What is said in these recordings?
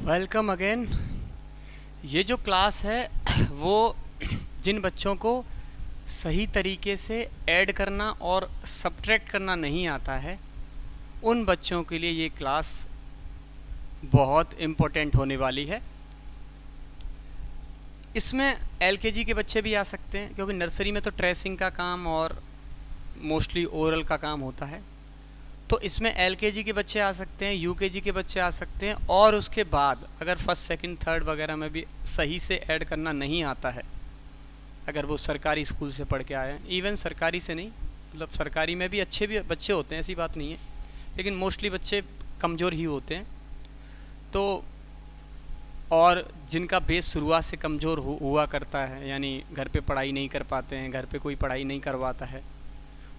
Welcome again. ये जो class है वो जिन बच्चों को सही तरीके से ऐड करना और सब्ट्रैक्ट करना नहीं आता है उन बच्चों के लिए ये क्लास बहुत इम्पोर्टेंट होने वाली है। इसमें एलकेजी के बच्चे भी आ सकते हैं क्योंकि नर्सरी में तो ट्रेसिंग का काम और मोस्टली ओरल का काम होता है। तो इसमें एलकेजी के बच्चे आ सकते हैं, यूकेजी के बच्चे आ सकते हैं और उसके बाद अगर फर्स्ट सेकंड थर्ड वगैरह में भी सही से ऐड करना नहीं आता है, अगर वो सरकारी स्कूल से पढ़ के आए हैं, इवन सरकारी से नहीं, मतलब सरकारी में भी अच्छे भी बच्चे होते हैं, ऐसी बात नहीं है, लेकिन मोस्टली बच्चे कमज़ोर ही होते हैं। तो और जिनका बेस शुरुआत से कमज़ोर हुआ करता है, यानी घर पे पढ़ाई नहीं कर पाते हैं, घर पे कोई पढ़ाई नहीं करवाता है,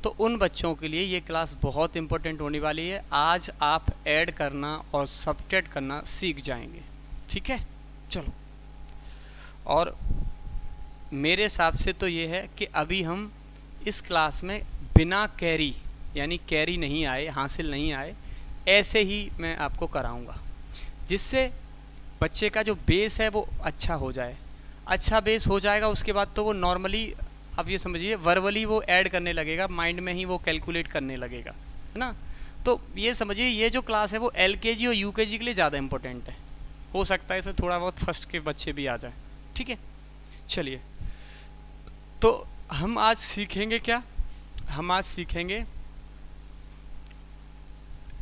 तो उन बच्चों के लिए ये क्लास बहुत इम्पोर्टेंट होने वाली है। आज आप ऐड करना और सब्ट्रैक्ट करना सीख जाएंगे, ठीक है। चलो, और मेरे हिसाब से तो ये है कि अभी हम इस क्लास में बिना कैरी, यानी कैरी नहीं आए, हासिल नहीं आए, ऐसे ही मैं आपको कराऊंगा, जिससे बच्चे का जो बेस है वो अच्छा हो जाए। अच्छा बेस हो जाएगा, उसके बाद तो वो नॉर्मली, आप ये समझिए, वर्बली वो ऐड करने लगेगा, माइंड में ही वो कैलकुलेट करने लगेगा, है ना। तो ये समझिए ये जो क्लास है वो एलकेजी और यूकेजी के लिए ज़्यादा इंपॉर्टेंट है। हो सकता है इसमें थोड़ा बहुत फर्स्ट के बच्चे भी आ जाएं, ठीक है। चलिए, तो हम आज सीखेंगे क्या? हम आज सीखेंगे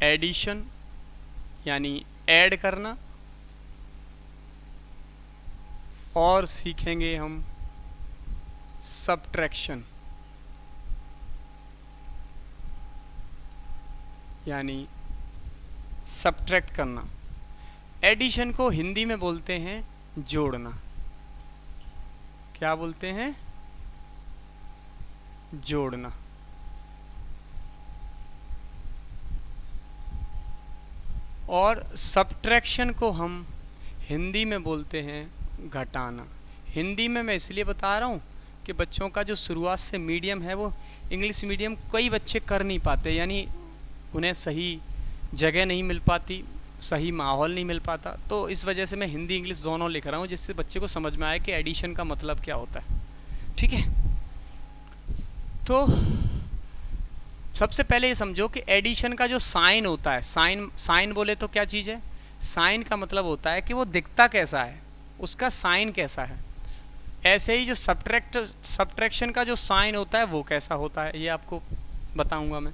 एडिशन, यानी ऐड करना, और सीखेंगे हम सब्ट्रैक्शन, यानी सब्ट्रैक्ट करना। एडिशन को हिंदी में बोलते हैं जोड़ना। क्या बोलते हैं? जोड़ना। और सब्ट्रैक्शन को हम हिंदी में बोलते हैं घटाना। हिंदी में मैं इसलिए बता रहा हूँ कि बच्चों का जो शुरुआत से मीडियम है वो इंग्लिश मीडियम कई बच्चे कर नहीं पाते, यानी उन्हें सही जगह नहीं मिल पाती, सही माहौल नहीं मिल पाता। तो इस वजह से मैं हिंदी इंग्लिश दोनों लिख रहा हूँ, जिससे बच्चे को समझ में आए कि एडिशन का मतलब क्या होता है, ठीक है। तो सबसे पहले ये समझो कि एडिशन का जो साइन होता है, साइन बोले तो क्या चीज़ है? साइन का मतलब होता है कि वो दिखता कैसा है, उसका साइन कैसा है। ऐसे ही जो सब्ट्रैक्शन का जो साइन होता है वो कैसा होता है, ये आपको बताऊंगा मैं।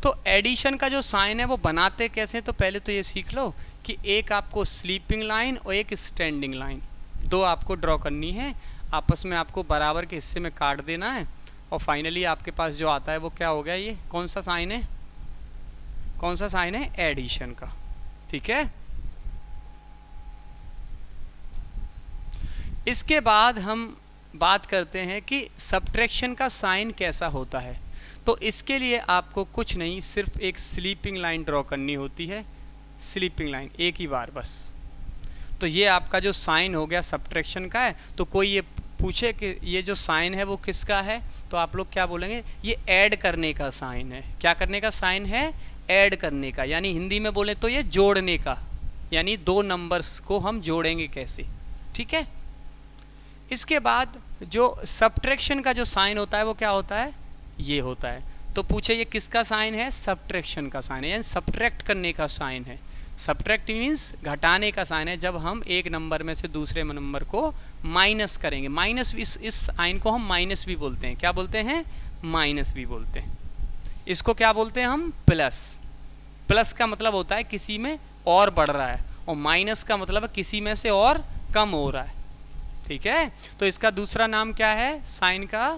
तो एडिशन का जो साइन है वो बनाते कैसे हैं, तो पहले तो ये सीख लो कि एक आपको स्लीपिंग लाइन और एक स्टैंडिंग लाइन, दो आपको ड्रॉ करनी है, आपस में आपको बराबर के हिस्से में काट देना है, और फाइनली आपके पास जो आता है वो क्या हो गया? ये कौन सा साइन है? कौन सा साइन है? एडिशन का, ठीक है। इसके बाद हम बात करते हैं कि सब्ट्रैक्शन का साइन कैसा होता है। तो इसके लिए आपको कुछ नहीं, सिर्फ एक स्लीपिंग लाइन ड्रॉ करनी होती है, स्लीपिंग लाइन, एक ही बार बस। तो ये आपका जो साइन हो गया सब्ट्रैक्शन का है। तो कोई ये पूछे कि ये जो साइन है वो किसका है, तो आप लोग क्या बोलेंगे? ये ऐड करने का साइन है। क्या करने का साइन है? ऐड करने का, यानी हिंदी में बोले तो ये जोड़ने का, यानी दो नंबर्स को हम जोड़ेंगे कैसे, ठीक है। इसके बाद जो सब्ट्रैक्शन का जो साइन होता है वो क्या होता है? ये होता है। तो पूछे ये किसका साइन है? सब्ट्रैक्शन का साइन है, यानी सब्ट्रैक्ट करने का साइन है। सब्ट्रैक्ट मीन्स घटाने का साइन है, जब हम एक नंबर में से दूसरे नंबर को माइनस करेंगे। माइनस भी, इस साइन को हम माइनस भी बोलते हैं। क्या बोलते हैं? माइनस भी बोलते हैं। इसको क्या बोलते हैं हम? प्लस। प्लस का मतलब होता है किसी में और बढ़ रहा है, और माइनस का मतलब किसी में से और कम हो रहा है, ठीक है। तो इसका दूसरा नाम क्या है? साइन का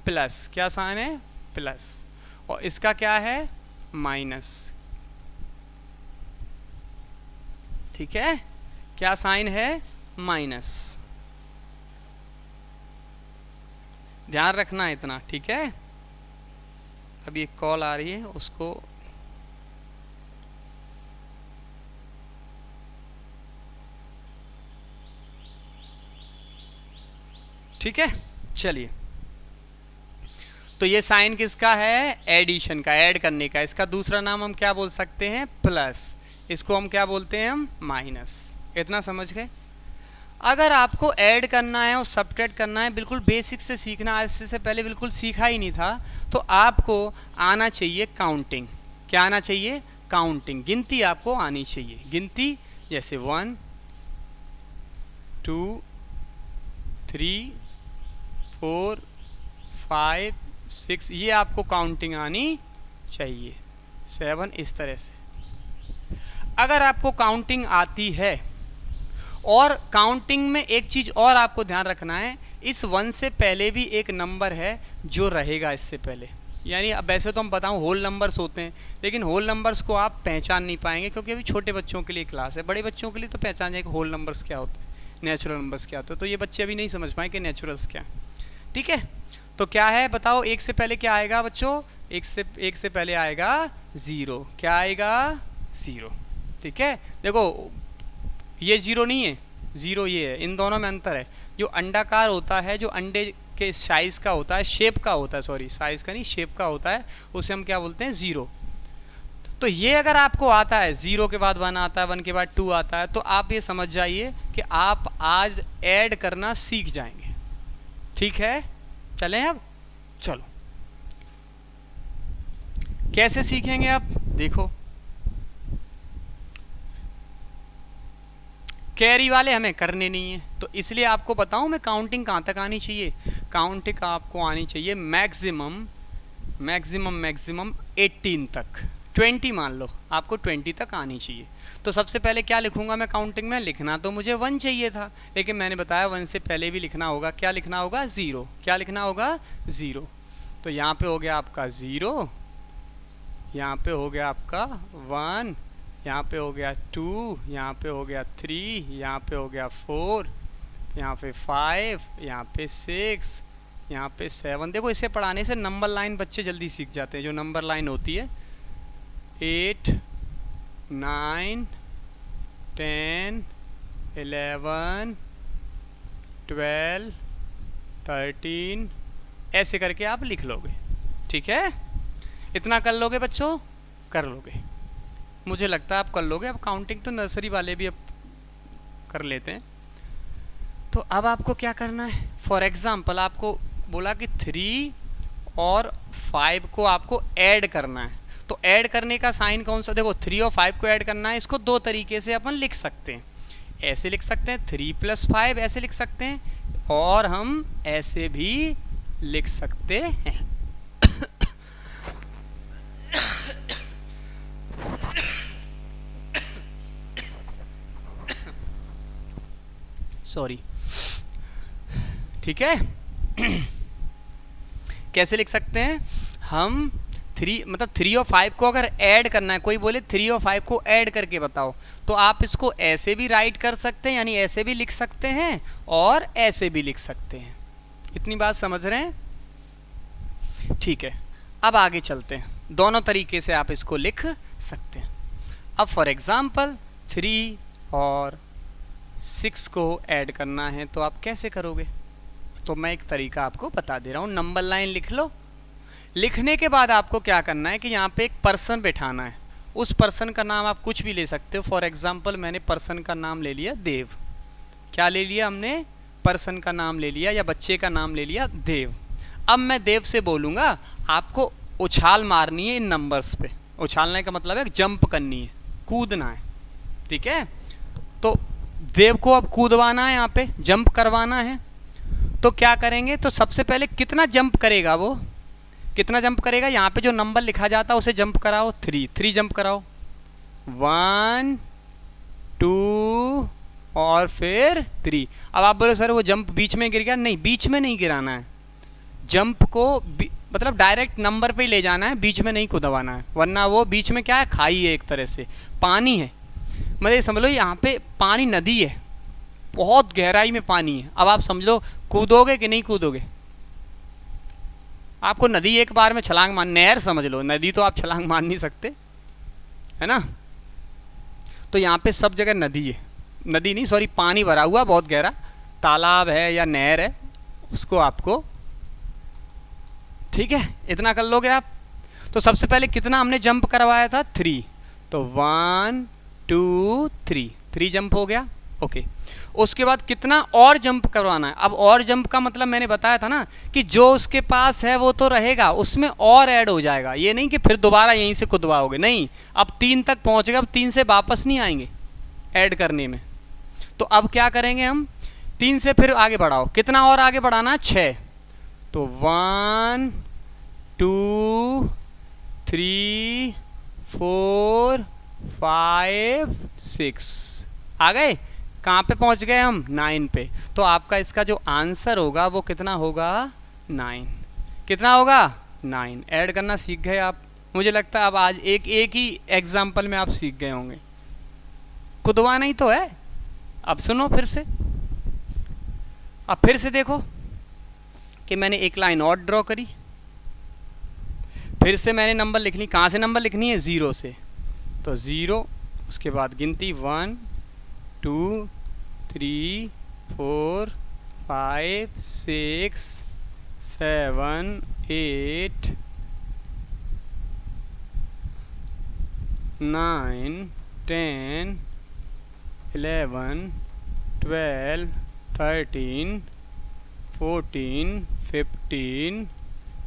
प्लस। क्या साइन है? प्लस। और इसका क्या है? माइनस, ठीक है। क्या साइन है? माइनस। ध्यान रखना है इतना, ठीक है। अभी एक कॉल आ रही है, उसको ठीक है। चलिए, तो ये साइन किसका है? एडिशन का, ऐड करने का। इसका दूसरा नाम हम क्या बोल सकते हैं? प्लस। इसको हम क्या बोलते हैं, हम माइनस। इतना समझ गए। अगर आपको ऐड करना है और सब्ट्रैक्ट करना है, बिल्कुल बेसिक से सीखना, आज से पहले बिल्कुल सीखा ही नहीं था, तो आपको आना चाहिए काउंटिंग। क्या आना चाहिए, काउंटिंग, गिनती आपको आनी चाहिए। गिनती जैसे 1 2 3 4 5 6, ये आपको काउंटिंग आनी चाहिए। 7 इस तरह से। अगर आपको काउंटिंग आती है, और काउंटिंग में एक चीज़ और आपको ध्यान रखना है, इस 1 से पहले भी एक नंबर है जो रहेगा इससे पहले। यानी अब वैसे तो हम बताऊं होल नंबर्स होते हैं, लेकिन होल नंबर्स को आप पहचान नहीं पाएंगे, क्योंकि अभी छोटे बच्चों के लिए क्लास है। बड़े बच्चों के लिए तो पहचान जाए कि होल नंबर्स क्या होते हैं, नेचुरल नंबर्स क्या होते हैं। तो ये बच्चे अभी नहीं समझ पाए कि नेचुरल्स क्या है। ठीक है, तो क्या है बताओ, एक से पहले क्या आएगा बच्चों, एक से पहले आएगा 0। क्या आएगा, 0। ठीक है, देखो ये 0 नहीं है, 0 ये है, इन दोनों में अंतर है। जो अंडाकार होता है, जो अंडे के साइज़ का होता है, शेप का होता है, सॉरी साइज़ का नहीं शेप का होता है, उसे हम क्या बोलते हैं, 0। तो ये अगर आपको आता है, 0 के बाद 1 आता है, 1 के बाद 2 आता है, तो आप ये समझ जाइए कि आप आज ऐड करना सीख जाएंगे। ठीक है, चलें अब, चलो कैसे सीखेंगे आप, देखो कैरी वाले हमें करने नहीं है, तो इसलिए आपको बताऊं मैं काउंटिंग कहाँ तक आनी चाहिए। काउंटिंग आपको आनी चाहिए मैक्सिमम 18 तक, 20 मान लो, आपको 20 तक आनी चाहिए। तो सबसे पहले क्या लिखूंगा मैं काउंटिंग में, लिखना तो मुझे 1 चाहिए था, लेकिन मैंने बताया 1 से पहले भी लिखना होगा, क्या लिखना होगा, 0। क्या लिखना होगा, 0। तो यहाँ पे हो गया आपका 0, यहाँ पे हो गया आपका 1, यहाँ पे हो गया 2, यहाँ पे हो गया 3, यहाँ पे हो गया 4, यहाँ पे 5, यहाँ पे 6, यहाँ पे 7। देखो इसे पढ़ाने से नंबर लाइन बच्चे जल्दी सीख जाते हैं। जो नंबर लाइन होती है 8 9 10 11 12 13, ऐसे करके आप लिख लोगे। ठीक है, इतना कर लोगे बच्चों, कर लोगे, मुझे लगता है आप कर लोगे। अब काउंटिंग तो नर्सरी वाले भी अब कर लेते हैं। तो अब आपको क्या करना है, फॉर एग्जांपल आपको बोला कि 3 और 5 को आपको ऐड करना है, तो ऐड करने का साइन कौन सा, देखो 3 और 5 को ऐड करना है, इसको दो तरीके से अपन लिख सकते हैं। ऐसे लिख सकते हैं 3 + 5, ऐसे लिख सकते हैं, और हम ऐसे भी लिख सकते हैं। सॉरी, ठीक है। कैसे लिख सकते हैं हम, 3 और 5 को अगर ऐड करना है, कोई बोले 3 और 5 को ऐड करके बताओ, तो आप इसको ऐसे भी राइट कर सकते हैं, यानी ऐसे भी लिख सकते हैं और ऐसे भी लिख सकते हैं। इतनी बात समझ रहे हैं, ठीक है। अब आगे चलते हैं, दोनों तरीके से आप इसको लिख सकते हैं। अब फॉर एग्जाम्पल 3 और 6 को ऐड करना है, तो आप कैसे करोगे, तो मैं एक तरीका आपको बता दे रहा हूँ। नंबर लाइन लिख लो, लिखने के बाद आपको क्या करना है कि यहाँ पे एक पर्सन बैठाना है। उस पर्सन का नाम आप कुछ भी ले सकते हो। फॉर एग्जांपल मैंने पर्सन का नाम ले लिया देव। क्या ले लिया हमने, पर्सन का नाम ले लिया, या बच्चे का नाम ले लिया देव। अब मैं देव से बोलूँगा आपको उछाल मारनी है इन नंबर्स पे। उछालने का मतलब है जंप करनी है, कूदना है, ठीक है। तो देव को अब कूदवाना है, यहाँ पे जंप करवाना है। तो क्या करेंगे, तो सबसे पहले कितना जंप करेगा वो, कितना जंप करेगा, यहाँ पे जो नंबर लिखा जाता है उसे जंप कराओ, 3 जंप कराओ, 1 2 और फिर 3। अब आप बोले सर वो जंप बीच में गिर गया, नहीं, बीच में नहीं गिराना है। जंप को मतलब डायरेक्ट नंबर पे ही ले जाना है, बीच में नहीं कूदवाना है, वरना वो बीच में क्या है, खाई है, एक तरह से पानी है। मतलब समझ लो यहाँ पे पानी, नदी है, बहुत गहराई में पानी है। अब आप समझ लो कूदोगे कि नहीं कूदोगे, आपको नदी एक बार में छलांग मार, नहर समझ लो, नदी तो आप छलांग मार नहीं सकते, है ना। तो यहाँ पे सब जगह नदी है, नदी नहीं सॉरी पानी भरा हुआ बहुत गहरा, तालाब है या नहर है, उसको आपको, ठीक है, इतना कर लोगे आप। तो सबसे पहले कितना हमने जंप करवाया था, 3। तो 1 2 3, 3 जंप हो गया। ओके, उसके बाद कितना और जंप करवाना है। अब और जंप का मतलब मैंने बताया था ना कि जो उसके पास है वो तो रहेगा, उसमें और ऐड हो जाएगा। ये नहीं कि फिर दोबारा यहीं से कूदवाओगे, नहीं, अब 3 तक पहुंच गए, अब 3 से वापस नहीं आएंगे ऐड करने में। तो अब क्या करेंगे हम, 3 से फिर आगे बढ़ाओ, कितना और आगे बढ़ाना, 6। तो 1 2 3 4 5 6 आ गए। कहाँ पे पहुँच गए हम, 9 पे। तो आपका इसका जो आंसर होगा वो कितना होगा, 9। कितना होगा, 9। ऐड करना सीख गए आप। मुझे लगता है अब आज एक ही एग्जाम्पल में आप सीख गए होंगे। कुदवाना ही तो है। अब सुनो फिर से, अब फिर से देखो कि मैंने एक लाइन और ड्रॉ करी, फिर से मैंने नंबर लिखनी, कहाँ से नंबर लिखनी है, 0 से। तो 0, उसके बाद गिनती 1 2 3 4 5 6 7 8 9 10 11 12 13 14 15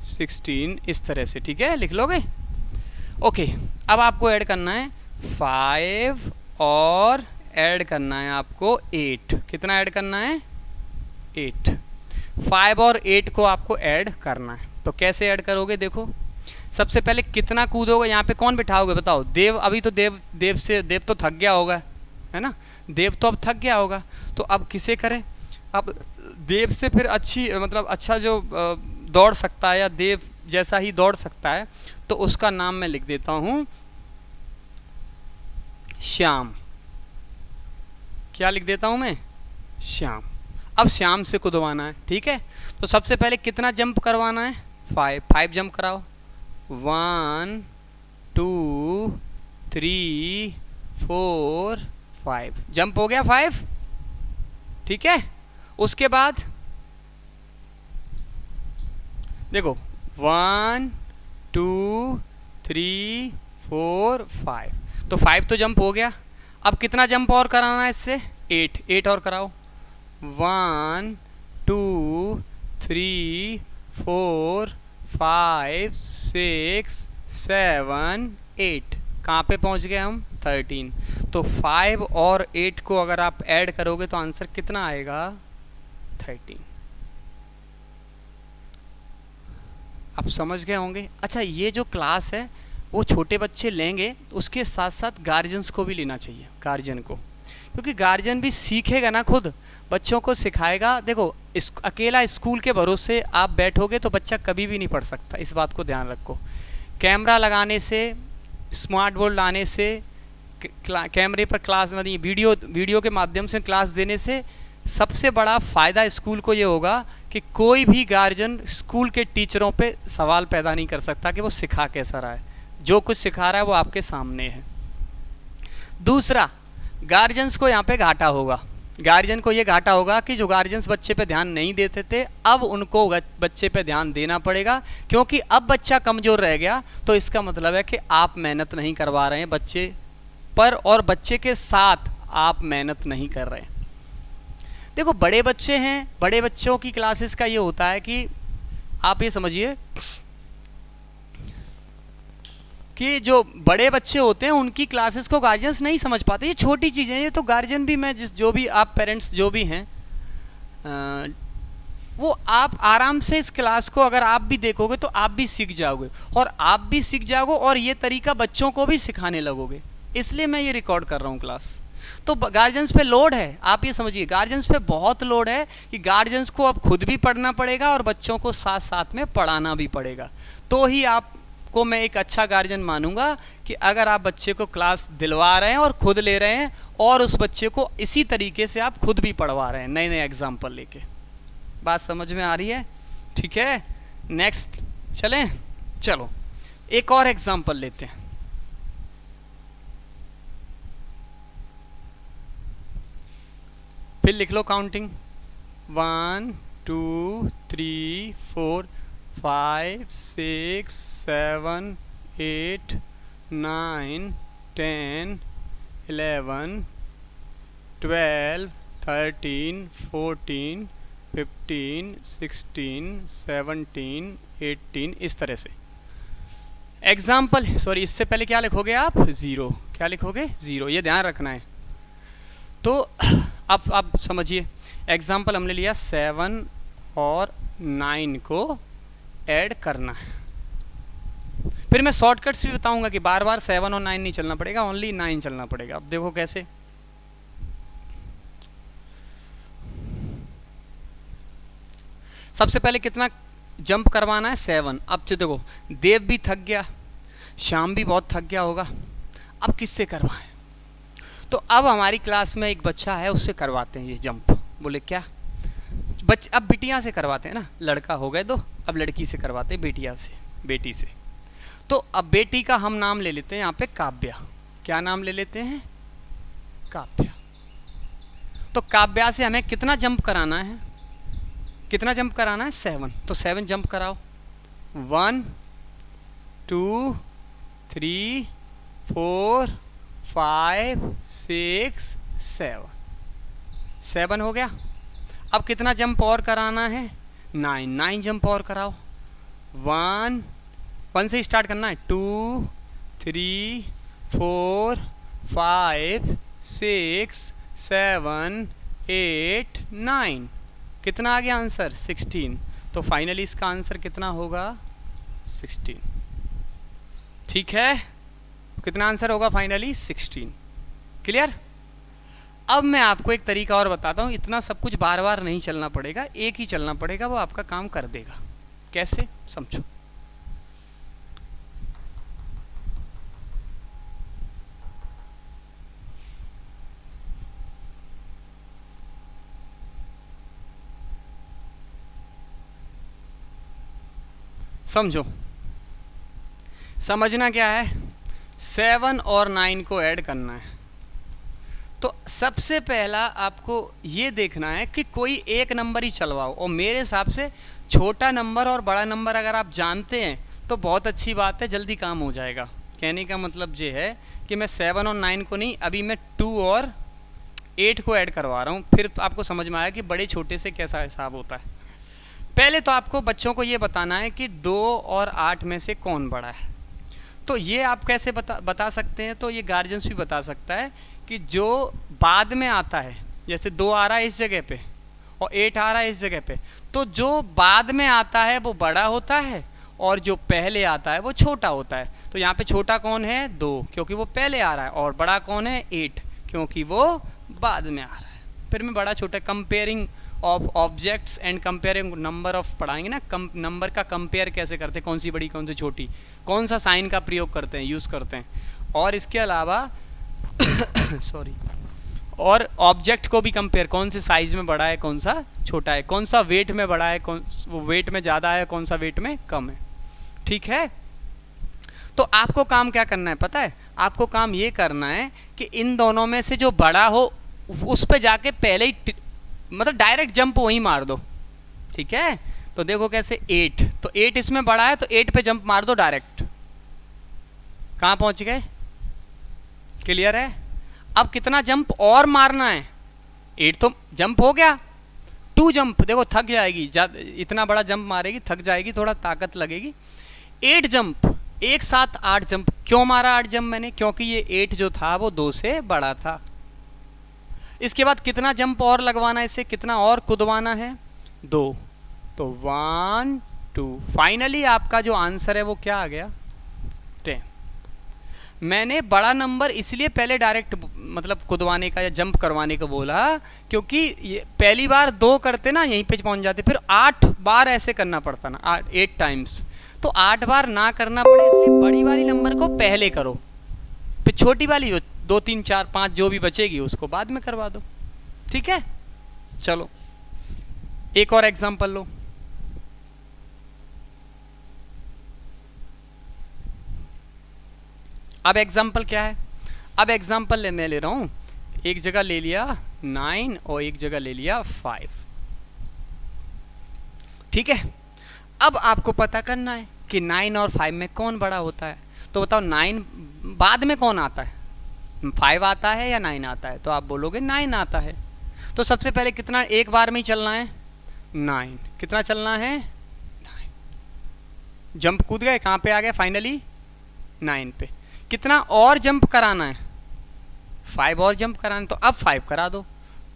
16, इस तरह से। ठीक है, लिख लोगे। ओके, अब आपको ऐड करना है 5 और ऐड करना है आपको 8। कितना ऐड करना है, 8। 5 और 8 को आपको ऐड करना है। तो कैसे ऐड करोगे, देखो सबसे पहले कितना कूदोगे, यहाँ पे कौन बिठाओगे बताओ, देव। अभी तो देव तो थक गया होगा, है ना, देव तो अब थक गया होगा। तो अब किसे करें, अब देव से फिर अच्छी मतलब अच्छा जो दौड़ सकता है या देव जैसा ही दौड़ सकता है, तो उसका नाम मैं लिख देता हूँ श्याम। क्या लिख देता हूँ मैं, श्याम। अब श्याम से कुदवाना है। ठीक है, तो सबसे पहले कितना जंप करवाना है, 5 जंप कराओ। 1 2 3 4 5 जंप हो गया 5। ठीक है, उसके बाद देखो 1 2 3 4 5, तो 5 तो जंप हो गया। अब कितना जंप और कराना है इससे, 8 और कराओ। 1 2 3 4 5 6 7 8, कहाँ पे पहुँच गए हम, 13। तो 5 और 8 को अगर आप ऐड करोगे तो आंसर कितना आएगा, 13। आप समझ गए होंगे। अच्छा, ये जो क्लास है वो छोटे बच्चे लेंगे, उसके साथ साथ गार्जियंस को भी लेना चाहिए, गार्जियन को, क्योंकि गार्जियन भी सीखेगा ना, खुद बच्चों को सिखाएगा। देखो अकेला स्कूल के भरोसे आप बैठोगे तो बच्चा कभी भी नहीं पढ़ सकता, इस बात को ध्यान रखो। कैमरा लगाने से, स्मार्ट बोर्ड लाने से, कैमरे पर क्लास मतलब वीडियो के माध्यम से क्लास देने से सबसे बड़ा फ़ायदा स्कूल को ये होगा कि कोई भी गार्जियन स्कूल के टीचरों पे सवाल पैदा नहीं कर सकता कि वो सिखा कैसा रहा है। जो कुछ सिखा रहा है वो आपके सामने है। दूसरा, गार्जियंस को यहाँ पे घाटा होगा। गार्जियन को ये घाटा होगा कि जो गार्जियंस बच्चे पे ध्यान नहीं देते थे, अब उनको बच्चे पे ध्यान देना पड़ेगा, क्योंकि अब बच्चा कमज़ोर रह गया। तो इसका मतलब है कि आप मेहनत नहीं करवा रहे हैं बच्चे पर, और बच्चे के साथ आप मेहनत नहीं कर रहे हैं। देखो बड़े बच्चे हैं, बड़े बच्चों की क्लासेस का ये होता है कि आप ये समझिए कि जो बड़े बच्चे होते हैं उनकी क्लासेस को गार्जियंस नहीं समझ पाते। ये छोटी चीज़ें, ये तो गार्जियन भी, मैं जो भी आप पेरेंट्स जो भी हैं, वो आप आराम से इस क्लास को अगर आप भी देखोगे तो आप भी सीख जाओगे, और आप भी सीख जाओगे और ये तरीका बच्चों को भी सिखाने लगोगे। इसलिए मैं ये रिकॉर्ड कर रहा हूँ क्लास। तो गार्जियंस पे लोड है, आप ये समझिए, गार्जियंस पे बहुत लोड है कि गार्जियंस को अब खुद भी पढ़ना पड़ेगा और बच्चों को साथ साथ में पढ़ाना भी पड़ेगा। तो ही आपको मैं एक अच्छा गार्जियन मानूंगा कि अगर आप बच्चे को क्लास दिलवा रहे हैं और खुद ले रहे हैं, और उस बच्चे को इसी तरीके से आप खुद भी पढ़वा रहे हैं, नए नए एग्जाम्पल लेके। बात समझ में आ रही है? ठीक है, नेक्स्ट चलें। चलो एक और एग्जाम्पल लेते हैं। फिर लिख लो काउंटिंग, 1 2 3 4 5 6 7 8 9 10 11 12 13 14 15 16 17 18 इस तरह से। एग्जाम्पल सॉरी इससे पहले क्या लिखोगे आप? 0। क्या लिखोगे? 0। ये ध्यान रखना है। तो अब आप समझिए, एग्जाम्पल हमने लिया 7 और 9 को ऐड करना है। फिर मैं शॉर्टकट्स भी बताऊंगा कि बार बार 7 और 9 नहीं चलना पड़ेगा, ओनली 9 चलना पड़ेगा। अब देखो कैसे। सबसे पहले कितना जंप करवाना है? 7। अब तो देखो देव भी थक गया, श्याम भी बहुत थक गया होगा, अब किससे करवाएं? तो अब हमारी क्लास में एक बच्चा है, उससे करवाते हैं ये जंप। बोले क्या? अब बिटिया से करवाते हैं ना, लड़का हो गए दो, अब लड़की से करवाते हैं, बेटी से। तो अब बेटी का हम नाम ले लेते हैं यहाँ पे काव्या। क्या नाम ले लेते हैं? काव्या। तो काव्या से हमें कितना जंप कराना है? कितना जंप कराना है? 7। तो 7 जंप कराओ। 1 2 3 4 5 6 7। 7 हो गया। अब कितना जंप और कराना है? 9 जंप और कराओ। 1 से स्टार्ट करना है। 2 3 4 5 6 7 8 9। कितना आ गया आंसर? 16। तो फाइनली इसका आंसर कितना होगा? 16। ठीक है, कितना आंसर होगा फाइनली? 16। क्लियर? अब मैं आपको एक तरीका और बताता हूँ। इतना सब कुछ बार बार नहीं चलना पड़ेगा, एक ही चलना पड़ेगा, वो आपका काम कर देगा। कैसे? समझो। समझो, समझना क्या है? 7 और 9 को ऐड करना है। तो सबसे पहला आपको ये देखना है कि कोई एक नंबर ही चलवाओ, और मेरे हिसाब से छोटा नंबर और बड़ा नंबर अगर आप जानते हैं तो बहुत अच्छी बात है, जल्दी काम हो जाएगा। कहने का मतलब ये है कि मैं 7 और 9 को नहीं, अभी मैं 2 और 8 को ऐड करवा रहा हूँ। फिर आपको समझ में आया कि बड़े छोटे से कैसा हिसाब होता है। पहले तो आपको बच्चों को ये बताना है कि 2 और 8 में से कौन बड़ा है। तो ये आप कैसे बता सकते हैं? तो ये गार्जियंस भी बता सकता है कि जो बाद में आता है, जैसे 2 आ रहा है इस जगह पे और 8 आ रहा है इस जगह पे, तो जो बाद में आता है वो बड़ा होता है और जो पहले आता है वो छोटा होता है। तो यहाँ पे छोटा कौन है? 2, क्योंकि वो पहले आ रहा है, और बड़ा कौन है? 8, क्योंकि वो बाद में आ रहा है। फिर मैं बड़ा छोटा comparing of objects and comparing number of पढ़ाएंगे ना। नंबर का कंपेयर कैसे करते हैं, कौन सी बड़ी कौन सी छोटी, कौन सा साइन का प्रयोग करते हैं, यूज़ करते हैं। और इसके अलावा सॉरी, और ऑब्जेक्ट को भी कंपेयर, कौन से साइज़ में बड़ा है, कौन सा छोटा है, कौन सा वेट में बड़ा है, कौन वो वेट में ज़्यादा है, कौन सा वेट में कम है। ठीक है? तो आपको काम क्या करना है पता है? आपको काम ये करना है कि इन दोनों में से जो बड़ा हो उस पे जाके पहले ही मतलब डायरेक्ट जंप वहीं मार दो। ठीक है? तो देखो कैसे। 8, तो 8 इसमें बड़ा है तो 8 पे जंप मार दो डायरेक्ट। कहाँ पहुंच गए? क्लियर है? अब कितना जंप और मारना है? 8 तो जंप हो गया, 2 जंप। देखो थक जाएगी, इतना बड़ा जंप मारेगी थक जाएगी, थोड़ा ताकत लगेगी। 8 जंप, एक साथ 8 जंप। क्यों मारा 8 जंप मैंने? क्योंकि ये 8 जो था वो 2 से बड़ा था। इसके बाद कितना जंप और लगवाना है, इसे कितना और कूदवाना है? 2। तो 1 2। फाइनली आपका जो आंसर है वो क्या आ गया? 10। मैंने बड़ा नंबर इसलिए पहले डायरेक्ट मतलब कूदवाने का या जंप करवाने को बोला, क्योंकि ये पहली बार 2 करते ना यहीं पे पहुंच जाते, फिर 8 बार ऐसे करना पड़ता ना, 8 टाइम्स। तो 8 बार ना करना पड़े इसलिए बड़ी वाली नंबर को पहले करो, फिर छोटी वाली 2 3 4 5 जो भी बचेगी उसको बाद में करवा दो। ठीक है? चलो एक और एग्जांपल लो। अब एग्जांपल क्या है? अब एग्जांपल मैं ले रहा हूं, एक जगह ले लिया 9 और एक जगह ले लिया 5। ठीक है? अब आपको पता करना है कि 9 और 5 में कौन बड़ा होता है। तो बताओ 9 बाद में कौन आता है? 5 आता है या 9 आता है? तो आप बोलोगे 9 आता है। तो सबसे पहले कितना एक बार में ही चलना है? 9। कितना चलना है? 9। जंप कूद गए, कहाँ पे आ गए फाइनली? 9 पे। कितना और जंप कराना है? 5 और जंप कराना है, तो अब 5 करा दो।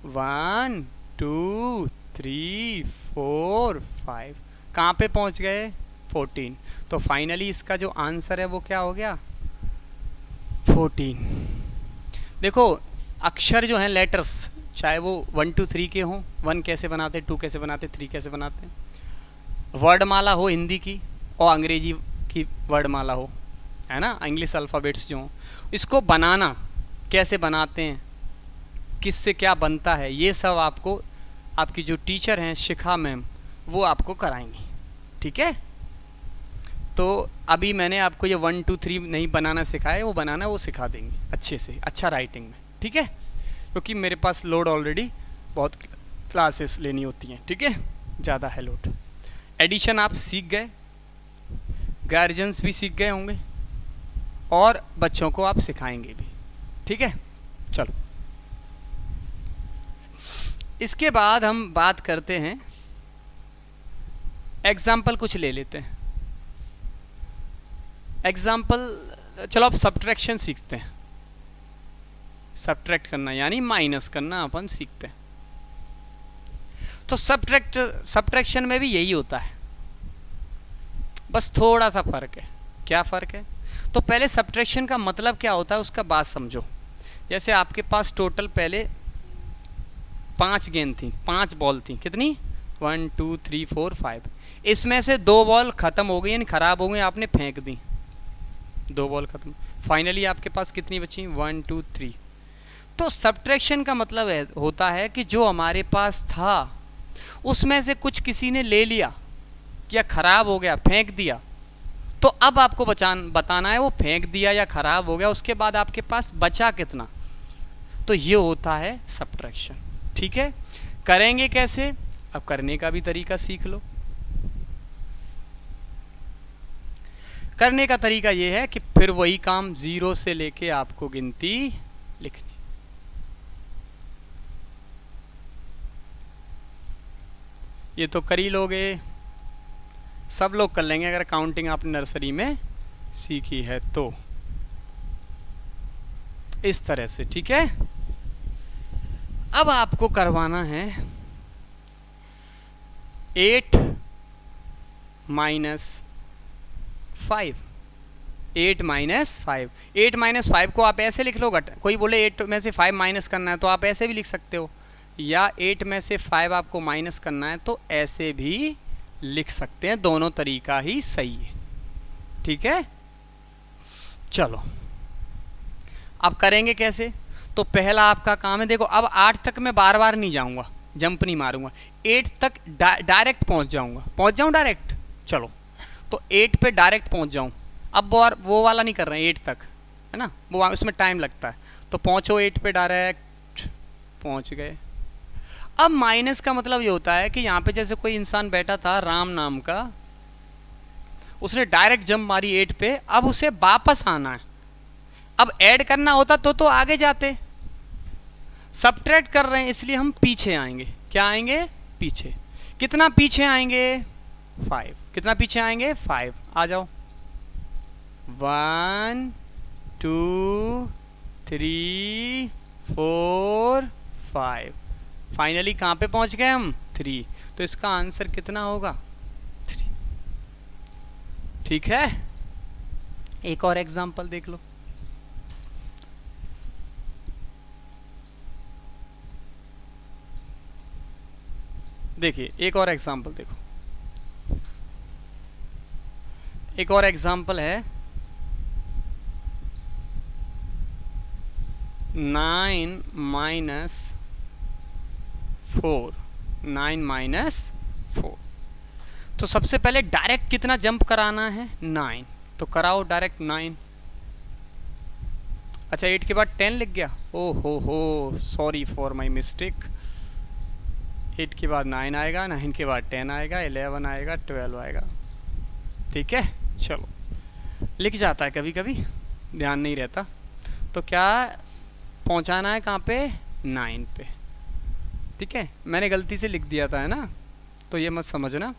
1 2 3 4 5। कहाँ पे पहुँच गए? 14। तो फाइनली इसका जो आंसर है वो क्या हो गया? 14। देखो अक्षर जो हैं लेटर्स, चाहे वो 1 2 3 के हों, 1 कैसे बनाते, 2 कैसे बनाते, 3 कैसे बनाते, वर्डमाला हो हिंदी की और अंग्रेजी की वर्डमाला हो, है ना, इंग्लिश अल्फ़ाबेट्स जो हों, इसको बनाना कैसे बनाते हैं, किससे क्या बनता है, ये सब आपको आपकी जो टीचर हैं शिखा मैम वो आपको कराएंगी। ठीक है, तो अभी मैंने आपको ये 1 2 3 नहीं बनाना सिखाया, वो बनाना वो सिखा देंगे अच्छे से, अच्छा राइटिंग में। ठीक है, क्योंकि मेरे पास लोड ऑलरेडी बहुत क्लासेस लेनी होती हैं। ठीक है, ज़्यादा है लोड। एडिशन आप सीख गए, गार्जियंस भी सीख गए होंगे और बच्चों को आप सिखाएंगे भी। ठीक है, चलो इसके बाद हम बात करते हैं, एग्जाम्पल कुछ ले लेते हैं। एग्जाम्पल, चलो अब सब्ट्रैक्शन सीखते हैं। सब्ट्रैक्ट करना यानी माइनस करना अपन सीखते हैं। तो सब्ट्रैक्शन में भी यही होता है, बस थोड़ा सा फ़र्क है। क्या फ़र्क है? तो पहले सब्ट्रैक्शन का मतलब क्या होता है उसका बात समझो। जैसे आपके पास टोटल पहले 5 गेंद थी, 5 बॉल थी, कितनी? 1 2 3 4 5। इसमें से 2 बॉल ख़त्म हो गई यानी ख़राब हो गई, आपने फेंक दी, 2 बॉल ख़त्म। फाइनली आपके पास कितनी बची? 1 2 3। तो सब्ट्रैक्शन का मतलब होता है कि जो हमारे पास था उसमें से कुछ किसी ने ले लिया या ख़राब हो गया, फेंक दिया, तो अब आपको बताना है वो फेंक दिया या ख़राब हो गया, उसके बाद आपके पास बचा कितना। तो ये होता है सब्ट्रैक्शन। ठीक है, करेंगे कैसे? अब करने का भी तरीका सीख लो। करने का तरीका ये है कि फिर वही काम 0 से लेके आपको गिनती लिखनी। ये तो कर ही लोगे, सब लोग कर लेंगे अगर काउंटिंग आपने नर्सरी में सीखी है तो, इस तरह से। ठीक है, अब आपको करवाना है 8 माइनस 5। 8 माइनस 5। 8 माइनस 5 को आप ऐसे लिख लो, कोई बोले 8 में से 5 माइनस करना है तो आप ऐसे भी लिख सकते हो, या 8 में से 5 आपको माइनस करना है तो ऐसे भी लिख सकते हैं। दोनों तरीका ही सही है। ठीक है, चलो अब करेंगे कैसे? तो पहला आपका काम है, देखो अब 8 तक मैं बार बार नहीं जाऊंगा, जंप नहीं मारूंगा, 8 तक डायरेक्ट पहुंच जाऊं डायरेक्ट। चलो तो 8 पे डायरेक्ट पहुंच जाऊं। अब वो वाला नहीं कर रहे हैं 8 तक, है ना, वो उसमें टाइम लगता है। तो पहुंचो 8 पे, डायरेक्ट पहुंच गए। अब माइनस का मतलब ये होता है कि यहाँ पे जैसे कोई इंसान बैठा था राम नाम का, उसने डायरेक्ट जंप मारी 8 पे, अब उसे वापस आना है। अब ऐड करना होता तो आगे जाते, सब्ट्रैक्ट कर रहे हैं इसलिए हम पीछे आएंगे। क्या आएंगे? पीछे। कितना पीछे आएंगे? 5। कितना पीछे आएंगे? 5। आ जाओ, 1 2 3 4 5। फाइनली कहाँ पे पहुँच गए हम? 3। तो इसका आंसर कितना होगा? 3। ठीक है, एक और एग्जांपल देख लो। देखिए एक और एग्जांपल देखो, एक और एग्जांपल है 9 माइनस 4। 9 माइनस 4। तो सबसे पहले डायरेक्ट कितना जंप कराना है? 9। तो कराओ डायरेक्ट 9। अच्छा 8 के बाद 10 लिख गया, ओ हो, सॉरी फॉर माय मिस्टेक। 8 के बाद 9 आएगा, 9 के बाद 10 आएगा, 11 आएगा, 12 आएगा। ठीक है, चलो लिख जाता है कभी कभी, ध्यान नहीं रहता। तो क्या पहुंचाना है कहाँ पे, 9 पे। ठीक है, मैंने गलती से लिख दिया था, है ना, तो ये मत समझना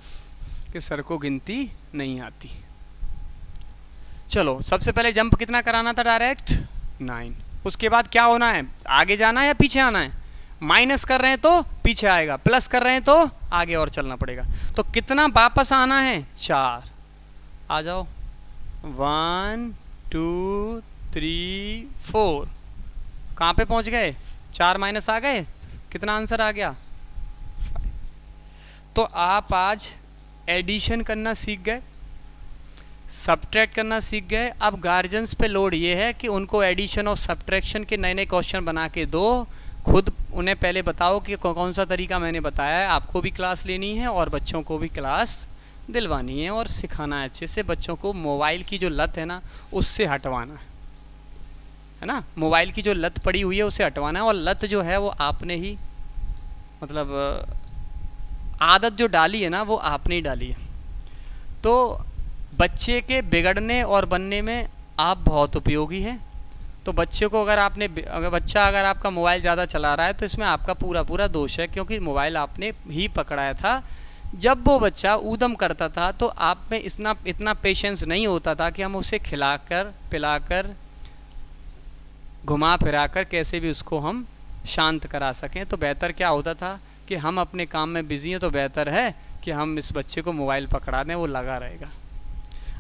कि सर को गिनती नहीं आती। चलो, सबसे पहले जंप कितना कराना था, डायरेक्ट 9। उसके बाद क्या होना है, आगे जाना है या पीछे आना है, माइनस कर रहे हैं तो पीछे आएगा, प्लस कर रहे हैं तो आगे और चलना पड़ेगा। तो कितना वापस आना है, 4। आ जाओ, 1 2 3 4। कहाँ पे पहुँच गए, 4 माइनस आ गए, कितना आंसर आ गया, 5। तो आप आज एडिशन करना सीख गए, सब्ट्रैक्ट करना सीख गए। अब गार्जियंस पे लोड ये है कि उनको एडिशन और सब्ट्रैक्शन के नए नए क्वेश्चन बना के दो। खुद उन्हें पहले बताओ कि कौन सा तरीका मैंने बताया है, आपको भी क्लास लेनी है और बच्चों को भी क्लास दिलवानी है और सिखाना है अच्छे से। बच्चों को मोबाइल की जो लत है ना, उससे हटवाना है ना, मोबाइल की जो लत पड़ी हुई है उसे हटवाना है। और लत जो है वो आपने ही, मतलब आदत जो डाली है ना, वो आपने ही डाली है। तो बच्चे के बिगड़ने और बनने में आप बहुत उपयोगी हैं। तो बच्चे को अगर आपका मोबाइल ज़्यादा चला रहा है तो इसमें आपका पूरा दोष है, क्योंकि मोबाइल आपने ही पकड़ाया था। जब वो बच्चा ऊधम करता था तो आप में इतना पेशेंस नहीं होता था कि हम उसे खिलाकर पिलाकर घुमा फिराकर कैसे भी उसको हम शांत करा सकें। तो बेहतर क्या होता था कि हम अपने काम में बिजी हैं, तो बेहतर है कि हम इस बच्चे को मोबाइल पकड़ा दें, वो लगा रहेगा।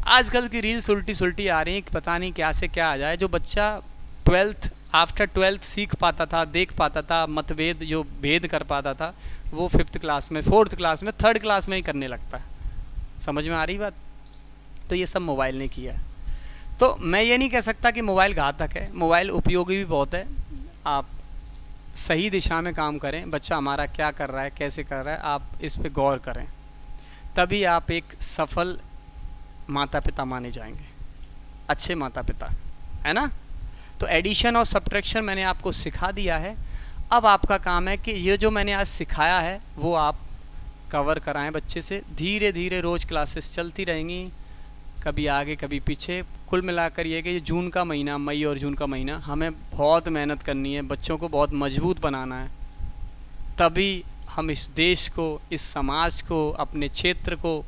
आजकल की रील्स उल्टी सुल्टी आ रही हैं, पता नहीं क्या से क्या आ जाए। जो बच्चा आफ्टर 12th सीख पाता था, देख पाता था, मतभेद जो भेद कर पाता था, वो 5th क्लास में, 4th क्लास में, 3rd क्लास में ही करने लगता है। समझ में आ रही बात? तो ये सब मोबाइल ने किया है। तो मैं ये नहीं कह सकता कि मोबाइल घातक है, मोबाइल उपयोगी भी बहुत है। आप सही दिशा में काम करें, बच्चा हमारा क्या कर रहा है, कैसे कर रहा है, आप इस पे गौर करें, तभी आप एक सफल माता पिता माने जाएंगे, अच्छे माता पिता, है ना। तो एडिशन और सब्ट्रैक्शन मैंने आपको सिखा दिया है। अब आपका काम है कि ये जो मैंने आज सिखाया है वो आप कवर कराएं बच्चे से। धीरे धीरे रोज़ क्लासेस चलती रहेंगी, कभी आगे कभी पीछे। कुल मिलाकर ये कि ये जून का महीना, मई और जून का महीना, हमें बहुत मेहनत करनी है, बच्चों को बहुत मजबूत बनाना है, तभी हम इस देश को, इस समाज को, अपने क्षेत्र को,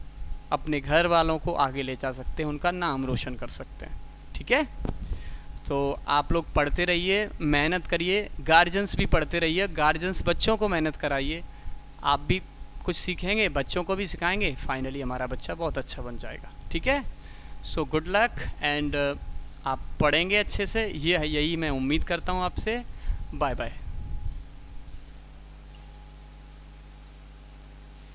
अपने घर वालों को आगे ले जा सकते हैं, उनका नाम रोशन कर सकते हैं। ठीक है, तो आप लोग पढ़ते रहिए, मेहनत करिए, गार्जियंस भी पढ़ते रहिए, गार्जियंस बच्चों को मेहनत कराइए, आप भी कुछ सीखेंगे, बच्चों को भी सिखाएंगे, फाइनली हमारा बच्चा बहुत अच्छा बन जाएगा। ठीक है, सो गुड लक एंड आप पढ़ेंगे अच्छे से, यही मैं उम्मीद करता हूँ आपसे। Bye bye.